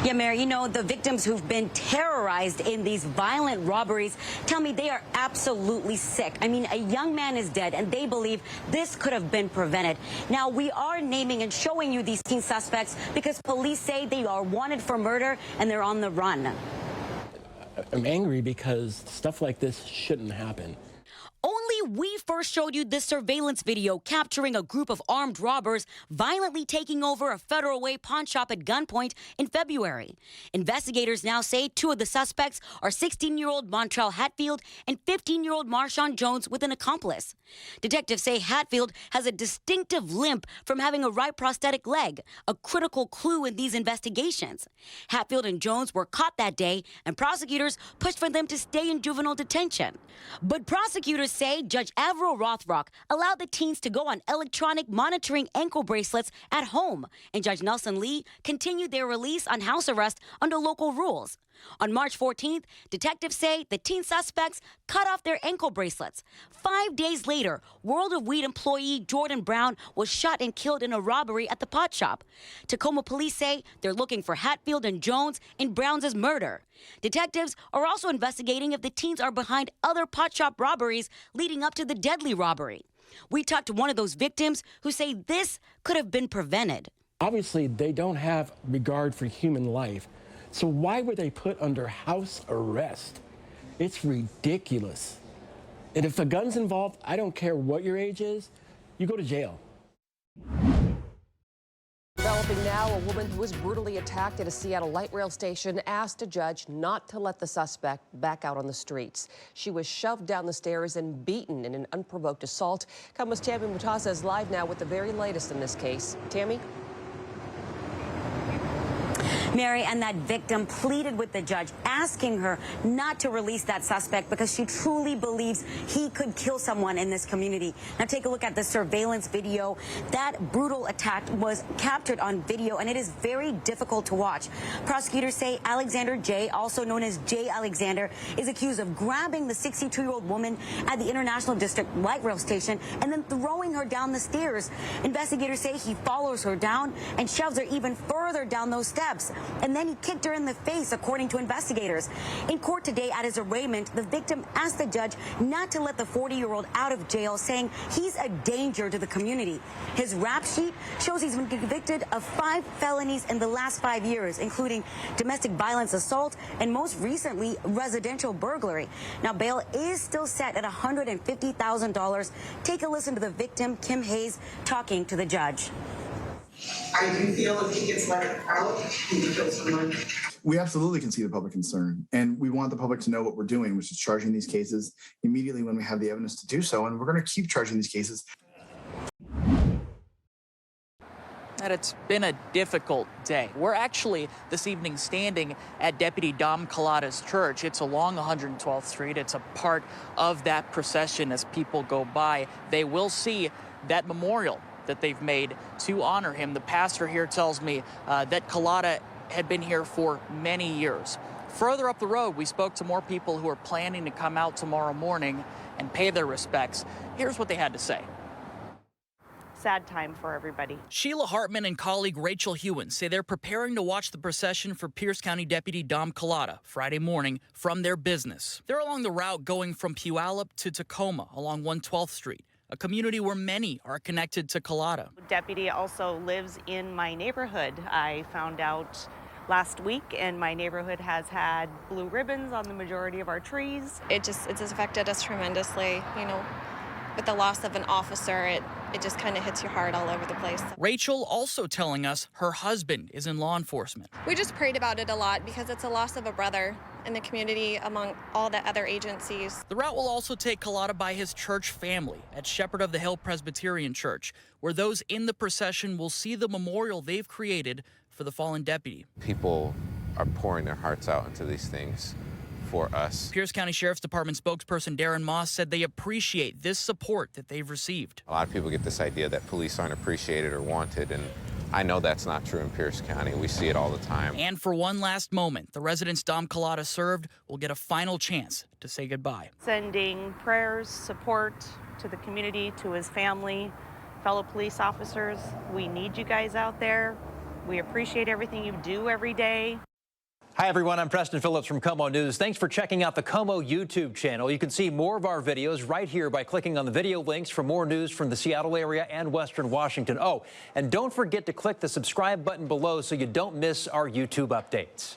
Yeah, Mary, you know, the victims who've been terrorized in these violent robberies tell me they are absolutely sick. I mean, a young man is dead, and they believe this could have been prevented. Now, we are naming and showing you these teen suspects because police say they are wanted for murder and they're on the run. I'm angry because stuff like this shouldn't happen. Only we first showed you this surveillance video capturing a group of armed robbers violently taking over a Federal Way pawn shop at gunpoint in February. Investigators now say two of the suspects are 16-year-old Montrell Hatfield and 15-year-old Marshawn Jones with an accomplice. Detectives say Hatfield has a distinctive limp from having a right prosthetic leg, a critical clue in these investigations. Hatfield and Jones were caught that day, and prosecutors pushed for them to stay in juvenile detention. But prosecutors say Judge Averill Rothrock allowed the teens to go on electronic monitoring ankle bracelets at home, and Judge Nelson Lee continued their release on house arrest under local rules. On March 14th, detectives say the teen suspects cut off their ankle bracelets. 5 days later, World of Weed employee Jordan Brown was shot and killed in a robbery at the pot shop. Tacoma police say they're looking for Hatfield and Jones in Brown's murder. Detectives are also investigating if the teens are behind other pot shop robberies leading up to the deadly robbery. We talked to one of those victims who say this could have been prevented. Obviously, they don't have regard for human life. So why were they put under house arrest? It's ridiculous. And if the gun's involved, I don't care what your age is, you go to jail. Developing now, a woman who was brutally attacked at a Seattle light rail station asked a judge not to let the suspect back out on the streets. She was shoved down the stairs and beaten in an unprovoked assault. KOMO's Tammy Mutasa is live now with the very latest in this case. Tammy? Mary, and that victim pleaded with the judge, asking her not to release that suspect because she truly believes he could kill someone in this community. Now take a look at the surveillance video. That brutal attack was captured on video, and it is very difficult to watch. Prosecutors say Alexander J., also known as J. Alexander, is accused of grabbing the 62-year-old woman at the International District light rail station and then throwing her down the stairs. Investigators say he follows her down and shoves her even further down those steps. And then he kicked her in the face, according to investigators. In court today at his arraignment, the victim asked the judge not to let the 40-year-old out of jail, saying he's a danger to the community. His rap sheet shows he's been convicted of 5 felonies in the last 5 years, including domestic violence assault and most recently residential burglary. Now, bail is still set at $150,000. Take a listen to the victim, Kim Hayes, talking to the judge. I do feel if he gets let out, he will kill someone. We absolutely can see the public concern, and we want the public to know what we're doing, which is charging these cases immediately when we have the evidence to do so, and we're going to keep charging these cases. And it's been a difficult day. We're actually this evening standing at Deputy Dom Calata's church. It's along 112th Street. It's a part of that procession. As people go by, they will see that memorial that they've made to honor him. The pastor here tells me that Calata had been here for many years. Further up the road, we spoke to more people who are planning to come out tomorrow morning and pay their respects. Here's what they had to say. Sad time for everybody. Sheila Hartman and colleague Rachel Hewen say they're preparing to watch the procession for Pierce County Deputy Dom Calata Friday morning from their business. They're along the route going from Puyallup to Tacoma along 112th Street, a community where many are connected to Calata. Deputy also lives in my neighborhood. I found out last week, and my neighborhood has had blue ribbons on the majority of our trees. It's affected us tremendously, you know. With the loss of an officer, it just kind of hits your heart all over the place. Rachel also telling us her husband is in law enforcement. We just prayed about it a lot because it's a loss of a brother in the community among all the other agencies. The route will also take Calata by his church family at Shepherd of the Hill Presbyterian Church, where those in the procession will see the memorial they've created for the fallen deputy. People are pouring their hearts out into these things for us. Pierce County Sheriff's Department spokesperson Darren Moss said they appreciate this support that they've received. A lot of people get this idea that police aren't appreciated or wanted, and I know that's not true in Pierce County. We see it all the time. And for one last moment, the residents Dom Calata served will get a final chance to say goodbye. Sending prayers, support to the community, to his family, fellow police officers. We need you guys out there. We appreciate everything you do every day. Hi, everyone. I'm Preston Phillips from KOMO News. Thanks for checking out the KOMO YouTube channel. You can see more of our videos right here by clicking on the video links for more news from the Seattle area and Western Washington. Oh, and don't forget to click the subscribe button below so you don't miss our YouTube updates.